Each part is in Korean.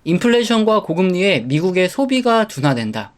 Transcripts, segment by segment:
인플레이션과 고금리에 미국의 소비가 둔화된다.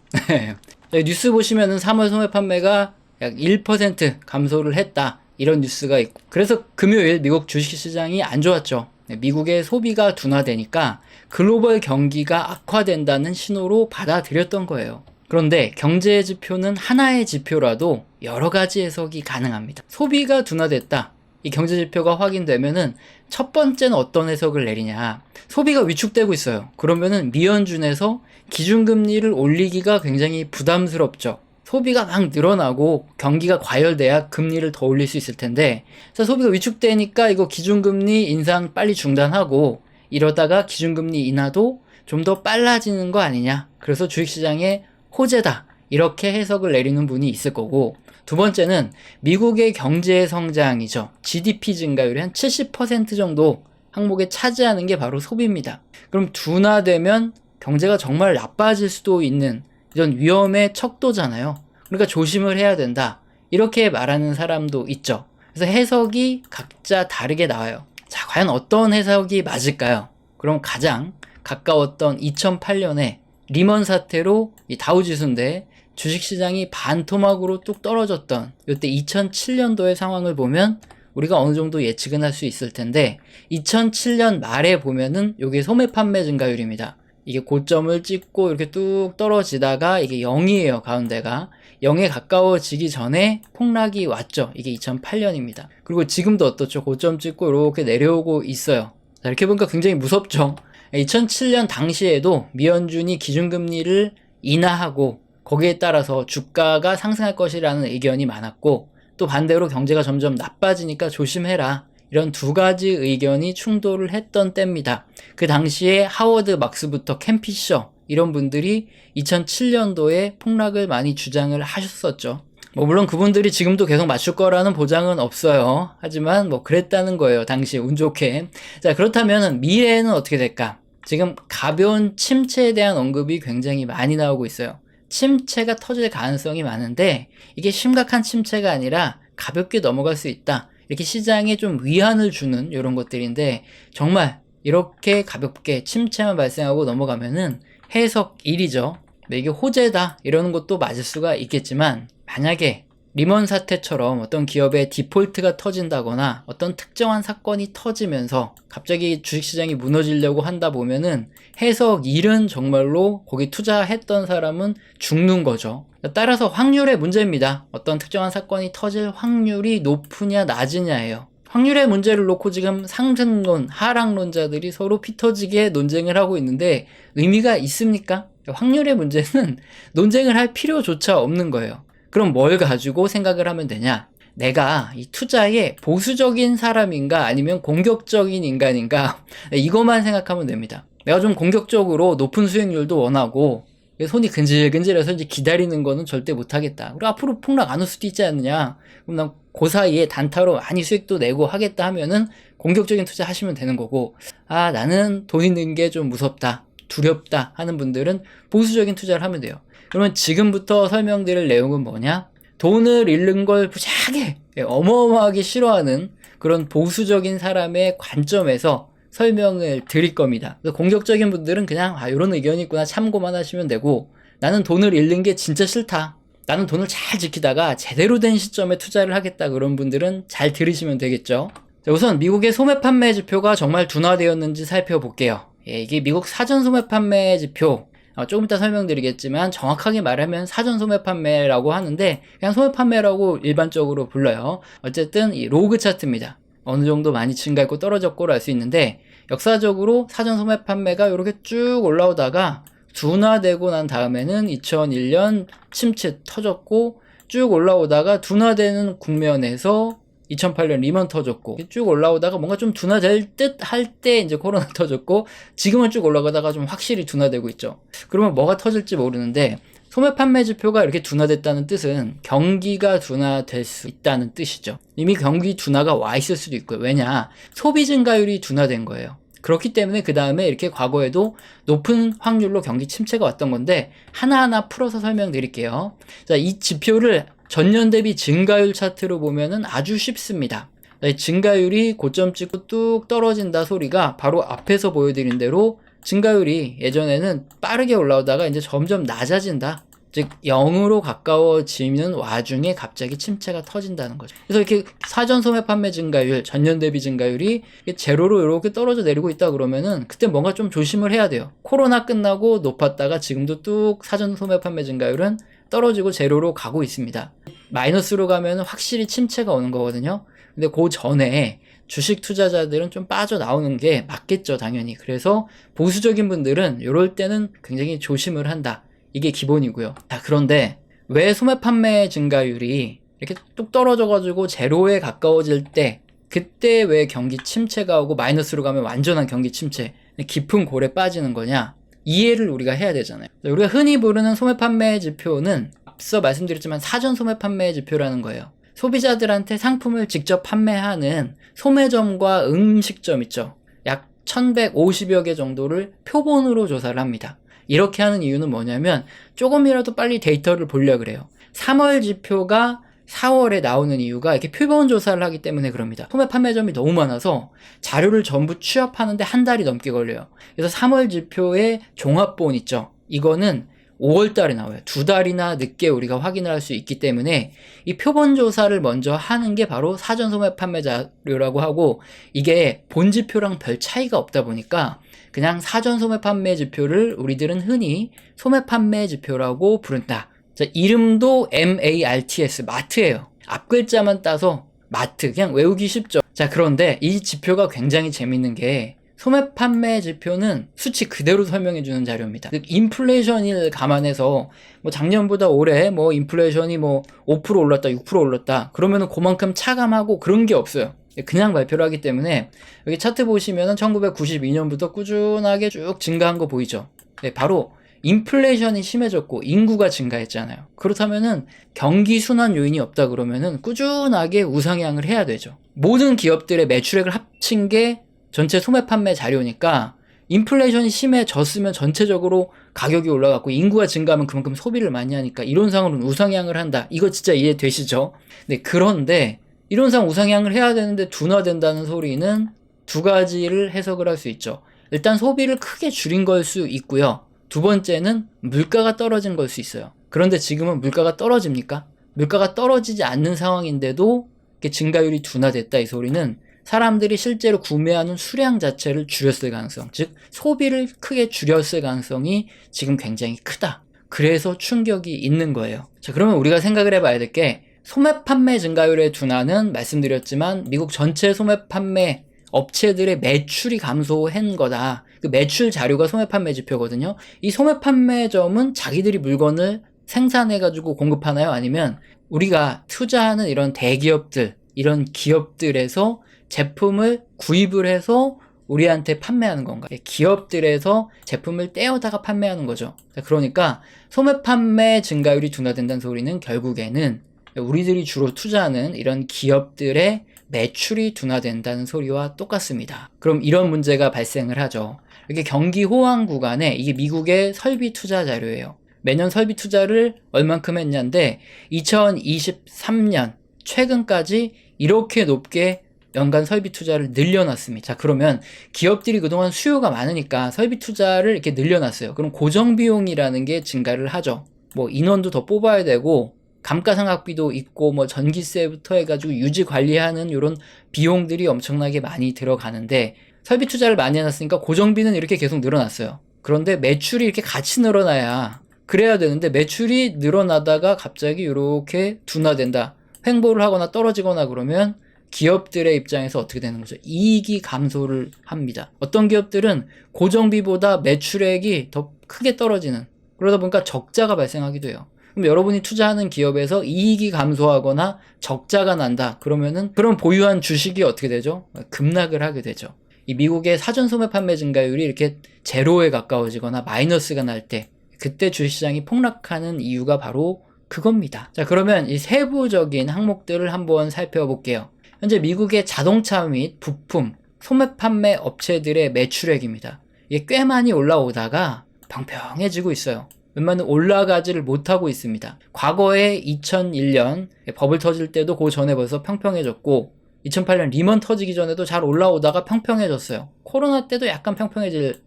뉴스 보시면은 3월 소매 판매가 약 1% 감소를 했다. 이런 뉴스가 있고. 그래서 금요일 미국 주식시장이 안 좋았죠. 미국의 소비가 둔화되니까 글로벌 경기가 악화된다는 신호로 받아들였던 거예요. 그런데 경제 지표는 하나의 지표라도 여러 가지 해석이 가능합니다. 소비가 둔화됐다. 이 경제 지표가 확인되면은 첫 번째는 어떤 해석을 내리냐. 소비가 위축되고 있어요. 그러면은 미연준에서 기준금리를 올리기가 굉장히 부담스럽죠. 소비가 막 늘어나고 경기가 과열돼야 금리를 더 올릴 수 있을 텐데, 그래서 소비가 위축되니까 이거 기준금리 인상 빨리 중단하고 이러다가 기준금리 인하도 좀 더 빨라지는 거 아니냐. 그래서 주식시장에 호재다. 이렇게 해석을 내리는 분이 있을 거고, 두 번째는 미국의 경제 성장이죠. GDP 증가율이 한 70% 정도 항목에 차지하는 게 바로 소비입니다. 그럼 둔화되면 경제가 정말 나빠질 수도 있는 이런 위험의 척도잖아요. 그러니까 조심을 해야 된다. 이렇게 말하는 사람도 있죠. 그래서 해석이 각자 다르게 나와요. 자, 과연 어떤 해석이 맞을까요? 그럼 가장 가까웠던 2008년에 리먼 사태로 이 다우지수인데 주식시장이 반토막으로 뚝 떨어졌던 이때 2007년도의 상황을 보면 우리가 어느 정도 예측은 할 수 있을 텐데, 2007년 말에 보면은 이게 소매 판매 증가율입니다. 이게 고점을 찍고 이렇게 뚝 떨어지다가 이게 0이에요. 가운데가 0에 가까워지기 전에 폭락이 왔죠. 이게 2008년입니다. 그리고 지금도 어떻죠? 고점 찍고 이렇게 내려오고 있어요. 자, 이렇게 보니까 굉장히 무섭죠. 2007년 당시에도 미연준이 기준금리를 인하하고 거기에 따라서 주가가 상승할 것이라는 의견이 많았고, 또 반대로 경제가 점점 나빠지니까 조심해라. 이런 두 가지 의견이 충돌을 했던 때입니다. 그 당시에 하워드 막스부터 캔 피셔 이런 분들이 2007년도에 폭락을 많이 주장을 하셨었죠. 물론 그분들이 지금도 계속 맞출 거라는 보장은 없어요. 하지만 그랬다는 거예요. 당시 운 좋게. 자, 그렇다면 미래에는 어떻게 될까? 지금 가벼운 침체에 대한 언급이 굉장히 많이 나오고 있어요. 침체가 터질 가능성이 많은데 이게 심각한 침체가 아니라 가볍게 넘어갈 수 있다. 이렇게 시장에 좀 위안을 주는 이런 것들인데, 정말 이렇게 가볍게 침체만 발생하고 넘어가면은 해석 1이죠. 이게 호재다 이러는 것도 맞을 수가 있겠지만, 만약에 리먼 사태처럼 어떤 기업의 디폴트가 터진다거나 어떤 특정한 사건이 터지면서 갑자기 주식시장이 무너지려고 한다 보면은 해석 1은 정말로 거기 투자했던 사람은 죽는 거죠. 따라서 확률의 문제입니다. 어떤 특정한 사건이 터질 확률이 높으냐 낮으냐예요. 확률의 문제를 놓고 지금 상승론, 하락론자들이 서로 피터지게 논쟁을 하고 있는데 의미가 있습니까? 확률의 문제는 논쟁을 할 필요조차 없는 거예요. 그럼 뭘 가지고 생각을 하면 되냐? 내가 이 투자에 보수적인 사람인가 아니면 공격적인 인간인가, 이것만 생각하면 됩니다. 내가 좀 공격적으로 높은 수익률도 원하고 손이 근질근질해서 이제 기다리는 거는 절대 못하겠다. 그리고 앞으로 폭락 안 올 수도 있지 않느냐. 그럼 난 그 사이에 단타로 많이 수익도 내고 하겠다 하면은 공격적인 투자 하시면 되는 거고, 나는 돈 있는 게 좀 무섭다, 두렵다 하는 분들은 보수적인 투자를 하면 돼요. 그러면 지금부터 설명드릴 내용은 뭐냐? 돈을 잃는 걸 무지하게 어마어마하게 싫어하는 그런 보수적인 사람의 관점에서 설명을 드릴 겁니다. 그래서 공격적인 분들은 그냥 이런 의견이 있구나 참고만 하시면 되고, 나는 돈을 잃는 게 진짜 싫다, 나는 돈을 잘 지키다가 제대로 된 시점에 투자를 하겠다, 그런 분들은 잘 들으시면 되겠죠. 자, 우선 미국의 소매 판매 지표가 정말 둔화되었는지 살펴볼게요. 이게 미국 사전 소매 판매 지표, 조금 이따 설명드리겠지만 정확하게 말하면 사전 소매 판매라고 하는데 그냥 소매 판매라고 일반적으로 불러요. 어쨌든 이 로그 차트입니다. 어느 정도 많이 증가했고 떨어졌고를 알 수 있는데, 역사적으로 사전 소매 판매가 이렇게 쭉 올라오다가 둔화되고 난 다음에는 2001년 침체 터졌고, 쭉 올라오다가 둔화되는 국면에서 2008년 리먼 터졌고, 쭉 올라오다가 뭔가 좀 둔화될 듯 할 때 이제 코로나 터졌고, 지금은 쭉 올라가다가 좀 확실히 둔화되고 있죠. 그러면 뭐가 터질지 모르는데, 소매 판매 지표가 이렇게 둔화됐다는 뜻은 경기가 둔화될 수 있다는 뜻이죠. 이미 경기 둔화가 와 있을 수도 있고요. 왜냐? 소비 증가율이 둔화된 거예요. 그렇기 때문에 그 다음에 이렇게 과거에도 높은 확률로 경기 침체가 왔던 건데, 하나하나 풀어서 설명드릴게요. 자, 이 지표를 전년 대비 증가율 차트로 보면은 아주 쉽습니다. 증가율이 고점 찍고 뚝 떨어진다 소리가 바로 앞에서 보여드린 대로 증가율이 예전에는 빠르게 올라오다가 이제 점점 낮아진다. 즉 0으로 가까워지는 와중에 갑자기 침체가 터진다는 거죠. 그래서 이렇게 사전 소매 판매 증가율, 전년 대비 증가율이 제로로 이렇게 떨어져 내리고 있다 그러면은 그때 뭔가 좀 조심을 해야 돼요. 코로나 끝나고 높았다가 지금도 뚝 사전 소매 판매 증가율은 떨어지고 제로로 가고 있습니다. 마이너스로 가면은 확실히 침체가 오는 거거든요. 근데 그 전에 주식 투자자들은 좀 빠져나오는 게 맞겠죠, 당연히. 그래서 보수적인 분들은 이럴 때는 굉장히 조심을 한다. 이게 기본이고요. 자, 그런데 왜 소매 판매 증가율이 이렇게 뚝 떨어져가지고 제로에 가까워질 때 그때 왜 경기 침체가 오고 마이너스로 가면 완전한 경기 침체, 깊은 골에 빠지는 거냐? 이해를 우리가 해야 되잖아요. 우리가 흔히 부르는 소매 판매 지표는 앞서 말씀드렸지만 사전 소매 판매 지표라는 거예요. 소비자들한테 상품을 직접 판매하는 소매점과 음식점 있죠. 약 1150여 개 정도를 표본으로 조사를 합니다. 이렇게 하는 이유는 뭐냐면 조금이라도 빨리 데이터를 보려고 그래요. 3월 지표가 4월에 나오는 이유가 이렇게 표본 조사를 하기 때문에 그럽니다. 소매 판매점이 너무 많아서 자료를 전부 취합하는데 한 달이 넘게 걸려요. 그래서 3월 지표의 종합본 있죠. 이거는 5월 달에 나와요. 2달이나 늦게 우리가 확인을 할 수 있기 때문에 이 표본 조사를 먼저 하는 게 바로 사전 소매 판매 자료라고 하고, 이게 본 지표랑 별 차이가 없다 보니까 그냥 사전 소매 판매 지표를 우리들은 흔히 소매 판매 지표라고 부른다. 자, 이름도 MARTS, 마트예요. 앞글자만 따서 마트, 그냥 외우기 쉽죠. 자, 그런데 이 지표가 굉장히 재밌는 게 소매 판매 지표는 수치 그대로 설명해 주는 자료입니다. 즉 인플레이션을 감안해서 뭐 작년보다 올해 뭐 인플레이션이 뭐 5% 올랐다, 6% 올랐다. 그러면은 그만큼 차감하고 그런 게 없어요. 그냥 발표를 하기 때문에 여기 차트 보시면은 1992년부터 꾸준하게 쭉 증가한 거 보이죠? 네, 바로 인플레이션이 심해졌고 인구가 증가했잖아요. 그렇다면은 경기 순환 요인이 없다 그러면은 꾸준하게 우상향을 해야 되죠. 모든 기업들의 매출액을 합친 게 전체 소매 판매 자료니까 인플레이션이 심해졌으면 전체적으로 가격이 올라갔고 인구가 증가하면 그만큼 소비를 많이 하니까 이론상으로는 우상향을 한다. 이거 진짜 이해되시죠? 네, 그런데 이론상 우상향을 해야 되는데 둔화된다는 소리는 두 가지를 해석을 할 수 있죠. 일단 소비를 크게 줄인 걸 수 있고요. 두 번째는 물가가 떨어진 걸 수 있어요. 그런데 지금은 물가가 떨어집니까? 물가가 떨어지지 않는 상황인데도 이렇게 증가율이 둔화됐다, 이 소리는 사람들이 실제로 구매하는 수량 자체를 줄였을 가능성, 즉 소비를 크게 줄였을 가능성이 지금 굉장히 크다. 그래서 충격이 있는 거예요. 자, 그러면 우리가 생각을 해봐야 될 게, 소매 판매 증가율의 둔화는 말씀드렸지만 미국 전체 소매 판매 업체들의 매출이 감소한 거다. 그 매출 자료가 소매 판매 지표거든요. 이 소매 판매점은 자기들이 물건을 생산해가지고 공급하나요? 아니면 우리가 투자하는 이런 대기업들, 이런 기업들에서 제품을 구입을 해서 우리한테 판매하는 건가? 기업들에서 제품을 떼어다가 판매하는 거죠. 그러니까 소매 판매 증가율이 둔화된다는 소리는 결국에는 우리들이 주로 투자하는 이런 기업들의 매출이 둔화된다는 소리와 똑같습니다. 그럼 이런 문제가 발생을 하죠. 이렇게 경기 호황 구간에, 이게 미국의 설비 투자 자료예요. 매년 설비 투자를 얼만큼 했냐인데 2023년 최근까지 이렇게 높게 연간 설비 투자를 늘려놨습니다. 자, 그러면 기업들이 그동안 수요가 많으니까 설비 투자를 이렇게 늘려놨어요. 그럼 고정비용이라는 게 증가를 하죠. 뭐 인원도 더 뽑아야 되고 감가상각비도 있고 뭐 전기세부터 해가지고 유지 관리하는 이런 비용들이 엄청나게 많이 들어가는데, 설비 투자를 많이 해놨으니까 고정비는 이렇게 계속 늘어났어요. 그런데 매출이 이렇게 같이 늘어나야, 그래야 되는데 매출이 늘어나다가 갑자기 이렇게 둔화된다, 횡보를 하거나 떨어지거나 그러면 기업들의 입장에서 어떻게 되는 거죠? 이익이 감소를 합니다. 어떤 기업들은 고정비보다 매출액이 더 크게 떨어지는, 그러다 보니까 적자가 발생하기도 해요. 그럼 여러분이 투자하는 기업에서 이익이 감소하거나 적자가 난다 그러면은 그런 보유한 주식이 어떻게 되죠? 급락을 하게 되죠. 이 미국의 사전 소매 판매 증가율이 이렇게 제로에 가까워지거나 마이너스가 날 때, 그때 주식시장이 폭락하는 이유가 바로 그겁니다. 자, 그러면 이 세부적인 항목들을 한번 살펴볼게요. 현재 미국의 자동차 및 부품, 소매 판매 업체들의 매출액입니다. 이게 꽤 많이 올라오다가 평평해지고 있어요. 웬만하면 올라가지를 못하고 있습니다. 과거에 2001년 버블 터질 때도 그 전에 벌써 평평해졌고, 2008년 리먼 터지기 전에도 잘 올라오다가 평평해졌어요. 코로나 때도 약간 평평해질,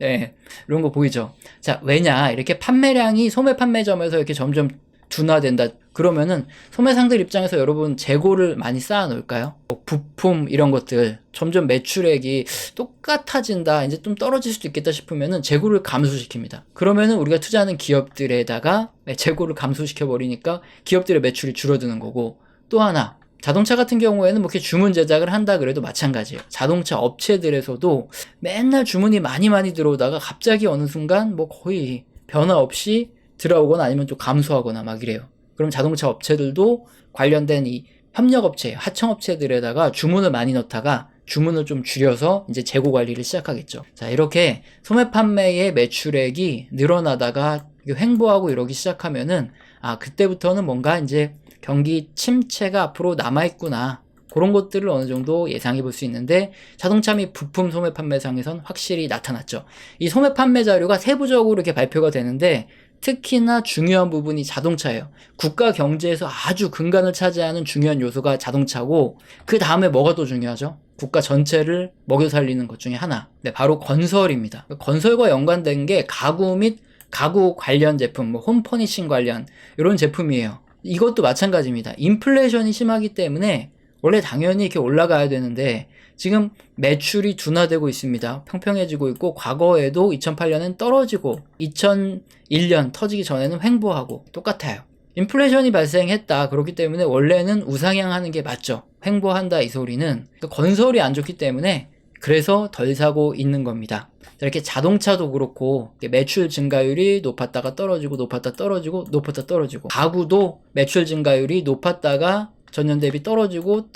이런 거 보이죠? 자, 왜냐? 이렇게 판매량이 소매 판매점에서 이렇게 점점 둔화된다. 그러면은 소매상들 입장에서 여러분 재고를 많이 쌓아 놓을까요? 뭐 부품 이런 것들 점점 매출액이 똑같아진다, 이제 좀 떨어질 수도 있겠다 싶으면은 재고를 감소시킵니다. 그러면은 우리가 투자하는 기업들에다가 재고를 감소시켜 버리니까 기업들의 매출이 줄어드는 거고, 또 하나 자동차 같은 경우에는 뭐 이렇게 주문 제작을 한다 그래도 마찬가지예요. 자동차 업체들에서도 맨날 주문이 많이 들어오다가 갑자기 어느 순간 뭐 거의 변화 없이 들어오거나 아니면 좀 감소하거나 막 이래요. 그럼 자동차 업체들도 관련된 이 협력업체, 하청업체들에다가 주문을 많이 넣다가 주문을 좀 줄여서 이제 재고 관리를 시작하겠죠. 자, 이렇게 소매 판매의 매출액이 늘어나다가 횡보하고 이러기 시작하면은, 아, 그때부터는 뭔가 이제 경기 침체가 앞으로 남아있구나, 그런 것들을 어느 정도 예상해 볼 수 있는데, 자동차 및 부품 소매 판매상에선 확실히 나타났죠. 이 소매 판매 자료가 세부적으로 이렇게 발표가 되는데 특히나 중요한 부분이 자동차예요. 국가 경제에서 아주 근간을 차지하는 중요한 요소가 자동차고, 그 다음에 뭐가 또 중요하죠? 국가 전체를 먹여 살리는 것 중에 하나. 네, 바로 건설입니다. 건설과 연관된 게 가구 및 가구 관련 제품, 뭐 홈퍼니싱 관련 이런 제품이에요. 이것도 마찬가지입니다. 인플레이션이 심하기 때문에 원래 당연히 이렇게 올라가야 되는데 지금 매출이 둔화되고 있습니다. 평평해지고 있고, 과거에도 2008년엔 떨어지고 2001년 터지기 전에는 횡보하고 똑같아요. 인플레이션이 발생했다. 그렇기 때문에 원래는 우상향하는 게 맞죠. 횡보한다 이 소리는. 그러니까 건설이 안 좋기 때문에 그래서 덜 사고 있는 겁니다. 이렇게 자동차도 그렇고 매출 증가율이 높았다가 떨어지고 높았다 떨어지고 높았다 떨어지고, 가구도 매출 증가율이 높았다가 전년 대비 떨어지고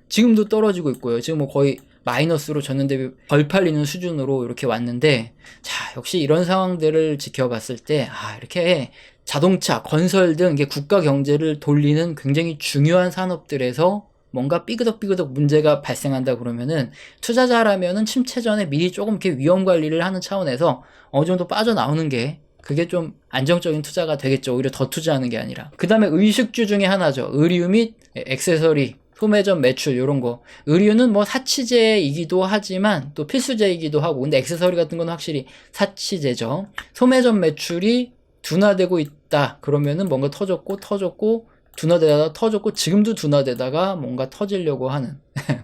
지금도 떨어지고 있고요. 지금 뭐 거의 마이너스로 전년 대비 덜 팔리는 수준으로 이렇게 왔는데, 자, 역시 이런 상황들을 지켜봤을 때, 아, 이렇게 자동차, 건설 등 이게 국가 경제를 돌리는 굉장히 중요한 산업들에서 뭔가 삐그덕삐그덕 문제가 발생한다 그러면은, 투자자라면은 침체 전에 미리 조금 이렇게 위험 관리를 하는 차원에서 어느 정도 빠져나오는 게, 그게 좀 안정적인 투자가 되겠죠. 오히려 더 투자하는 게 아니라. 그 다음에 의식주 중에 하나죠. 의류 및 액세서리, 소매점 매출 이런 거. 의류는 뭐 사치제이기도 하지만 또 필수제이기도 하고, 근데 액세서리 같은 건 확실히 사치제죠. 소매점 매출이 둔화되고 있다 그러면은 뭔가 터졌고 둔화되다가 터졌고 지금도 둔화되다가 뭔가 터지려고 하는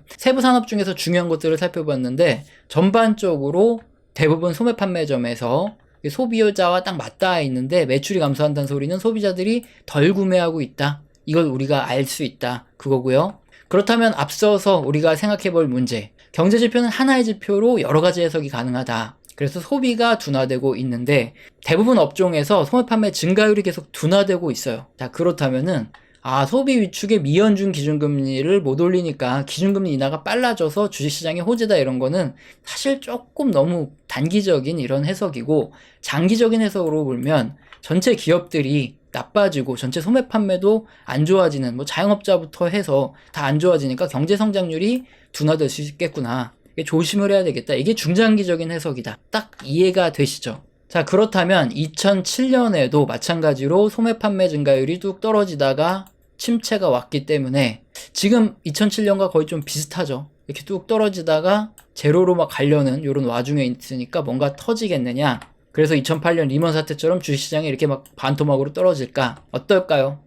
세부 산업 중에서 중요한 것들을 살펴봤는데, 전반적으로 대부분 소매 판매점에서 소비자와 딱 맞닿아 있는데 매출이 감소한다는 소리는 소비자들이 덜 구매하고 있다, 이걸 우리가 알 수 있다 그거고요. 그렇다면 앞서서 우리가 생각해 볼 문제, 경제지표는 하나의 지표로 여러 가지 해석이 가능하다. 그래서 소비가 둔화되고 있는데 대부분 업종에서 소매 판매 증가율이 계속 둔화되고 있어요. 자, 그렇다면은, 아, 소비 위축의 미연준 기준금리를 못 올리니까 기준금리 인하가 빨라져서 주식시장이 호재다, 이런 거는 사실 조금 너무 단기적인 이런 해석이고, 장기적인 해석으로 보면 전체 기업들이 나빠지고 전체 소매 판매도 안 좋아지는, 뭐 자영업자부터 해서 다 안 좋아지니까 경제 성장률이 둔화될 수 있겠구나, 조심을 해야 되겠다, 이게 중장기적인 해석이다. 딱 이해가 되시죠? 자, 그렇다면 2007년에도 마찬가지로 소매 판매 증가율이 뚝 떨어지다가 침체가 왔기 때문에 지금 2007년과 거의 좀 비슷하죠. 이렇게 뚝 떨어지다가 제로로 막 가려는 이런 와중에 있으니까 뭔가 터지겠느냐. 그래서 2008년 리먼 사태처럼 주식시장이 이렇게 막 반토막으로 떨어질까? 어떨까요?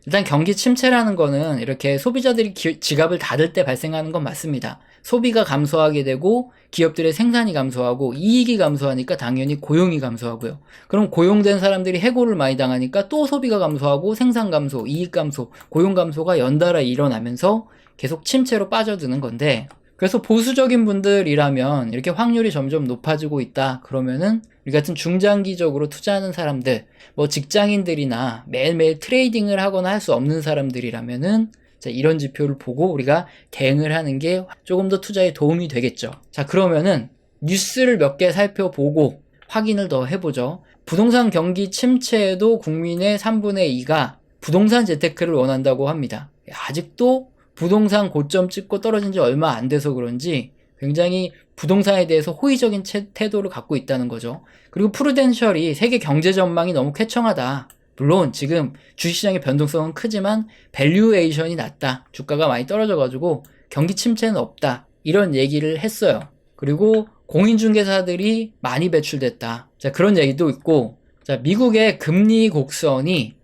일단 경기 침체라는 거는 이렇게 소비자들이 지갑을 닫을 때 발생하는 건 맞습니다. 소비가 감소하게 되고 기업들의 생산이 감소하고 이익이 감소하니까 당연히 고용이 감소하고요. 그럼 고용된 사람들이 해고를 많이 당하니까 또 소비가 감소하고 생산 감소, 이익 감소, 고용 감소가 연달아 일어나면서 계속 침체로 빠져드는 건데, 그래서 보수적인 분들이라면 이렇게 확률이 점점 높아지고 있다 그러면은 우리 같은 중장기적으로 투자하는 사람들, 뭐 직장인들이나 매일매일 트레이딩을 하거나 할 수 없는 사람들이라면은, 자, 이런 지표를 보고 우리가 대응을 하는 게 조금 더 투자에 도움이 되겠죠. 자, 그러면은 뉴스를 몇 개 살펴보고 확인을 더 해보죠. 부동산 경기 침체에도 국민의 3분의 2가 부동산 재테크를 원한다고 합니다. 아직도 부동산 고점 찍고 떨어진 지 얼마 안 돼서 그런지 굉장히 부동산에 대해서 호의적인 태도를 갖고 있다는 거죠. 그리고 프루덴셜이 세계 경제 전망이 너무 쾌청하다, 물론 지금 주식시장의 변동성은 크지만 밸류에이션이 낮다. 주가가 많이 떨어져가지고 경기 침체는 없다. 이런 얘기를 했어요. 그리고 공인중개사들이 많이 배출됐다. 자, 그런 얘기도 있고, 자, 미국의 금리 곡선이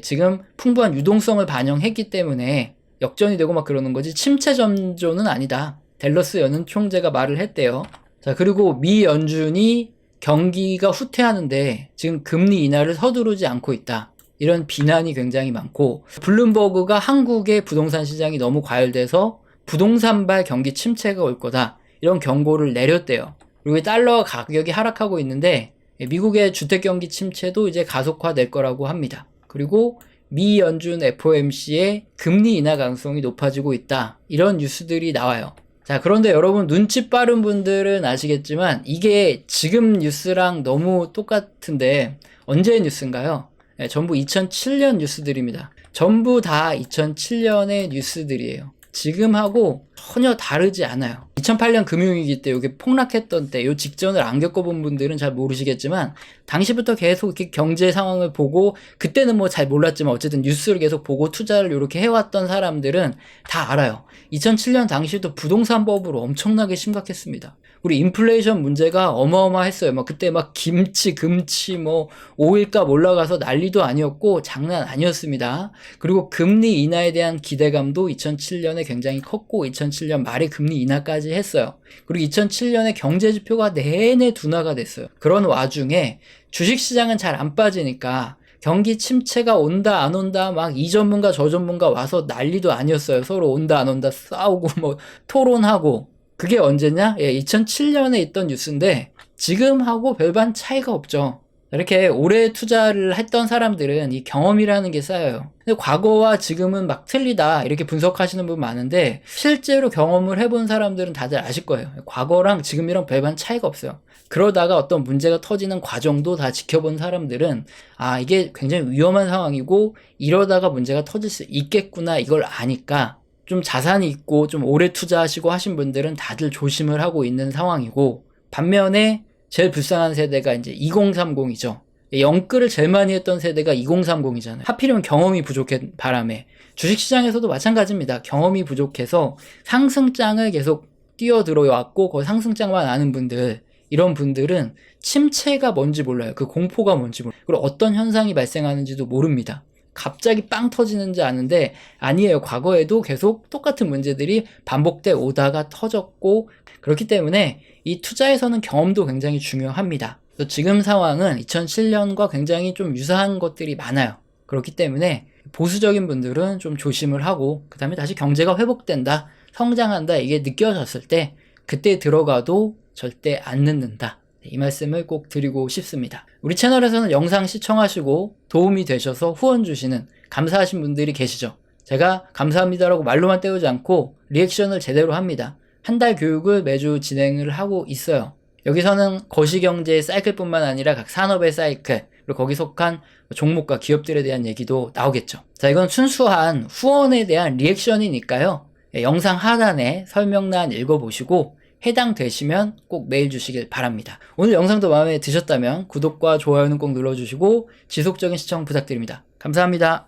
지금 풍부한 유동성을 반영했기 때문에 역전이 되고 막 그러는 거지 침체 전조는 아니다. 댈러스 연은 총재가 말을 했대요. 자, 그리고 미 연준이 경기가 후퇴하는데 지금 금리 인하를 서두르지 않고 있다. 이런 비난이 굉장히 많고, 블룸버그가 한국의 부동산 시장이 너무 과열돼서 부동산발 경기 침체가 올 거다. 이런 경고를 내렸대요. 그리고 달러 가격이 하락하고 있는데 미국의 주택 경기 침체도 이제 가속화될 거라고 합니다. 그리고 미 연준 FOMC의 금리 인하 가능성이 높아지고 있다. 이런 뉴스들이 나와요. 자, 그런데 여러분 눈치 빠른 분들은 아시겠지만 이게 지금 뉴스랑 너무 똑같은데 언제의 뉴스인가요? 네, 전부 2007년 뉴스들입니다. 전부 다 2007년의 뉴스들이에요. 지금하고 전혀 다르지 않아요. 2008년 금융위기 때 이게 폭락했던 때, 요 직전을 안 겪어본 분들은 잘 모르시겠지만 당시부터 계속 이렇게 경제 상황을 보고, 그때는 뭐 잘 몰랐지만 어쨌든 뉴스를 계속 보고 투자를 이렇게 해왔던 사람들은 다 알아요. 2007년 당시도 부동산법으로 엄청나게 심각했습니다. 우리 인플레이션 문제가 어마어마했어요. 막 그때 막 김치, 금치, 뭐 오일값 올라가서 난리도 아니었고 장난 아니었습니다. 그리고 금리 인하에 대한 기대감도 2007년에 굉장히 컸고 2007년 말에 금리 인하까지 했어요. 그리고 2007년에 경제 지표가 내내 둔화가 됐어요. 그런 와중에 주식시장은 잘 안 빠지니까 경기 침체가 온다 안 온다 막 이 전문가 저 전문가 와서 난리도 아니었어요. 서로 온다 안 온다 싸우고 뭐 토론하고. 그게 언제냐? 2007년에 있던 뉴스인데 지금하고 별반 차이가 없죠. 이렇게 오래 투자를 했던 사람들은 이 경험이라는 게 쌓여요. 근데 과거와 지금은 막 틀리다 이렇게 분석하시는 분 많은데 실제로 경험을 해본 사람들은 다들 아실 거예요. 과거랑 지금이랑 별반 차이가 없어요. 그러다가 어떤 문제가 터지는 과정도 다 지켜본 사람들은 아, 이게 굉장히 위험한 상황이고 이러다가 문제가 터질 수 있겠구나 이걸 아니까 좀 자산이 있고 좀 오래 투자하시고 하신 분들은 다들 조심을 하고 있는 상황이고, 반면에 제일 불쌍한 세대가 이제 2030이죠. 영끌을 제일 많이 했던 세대가 2030이잖아요. 하필이면 경험이 부족한 바람에. 주식시장에서도 마찬가지입니다. 경험이 부족해서 상승장을 계속 뛰어들어왔고 거의 상승장만 아는 분들, 이런 분들은 침체가 뭔지 몰라요. 그 공포가 뭔지 몰라요. 그리고 어떤 현상이 발생하는지도 모릅니다. 갑자기 빵 터지는지 아는데 아니에요. 과거에도 계속 똑같은 문제들이 반복돼 오다가 터졌고, 그렇기 때문에 이 투자에서는 경험도 굉장히 중요합니다. 그래서 지금 상황은 2007년과 굉장히 좀 유사한 것들이 많아요. 그렇기 때문에 보수적인 분들은 좀 조심을 하고, 그 다음에 다시 경제가 회복된다, 성장한다 이게 느껴졌을 때 그때 들어가도 절대 안 늦는다. 이 말씀을 꼭 드리고 싶습니다. 우리 채널에서는 영상 시청하시고 도움이 되셔서 후원 주시는 감사하신 분들이 계시죠. 제가 감사합니다라고 말로만 때우지 않고 리액션을 제대로 합니다. 한 달 교육을 매주 진행을 하고 있어요. 여기서는 거시경제의 사이클뿐만 아니라 각 산업의 사이클, 그리고 거기 속한 종목과 기업들에 대한 얘기도 나오겠죠. 자, 이건 순수한 후원에 대한 리액션이니까요. 영상 하단에 설명란 읽어보시고 해당되시면 꼭 메일 주시길 바랍니다. 오늘 영상도 마음에 드셨다면 구독과 좋아요는 꼭 눌러주시고 지속적인 시청 부탁드립니다. 감사합니다.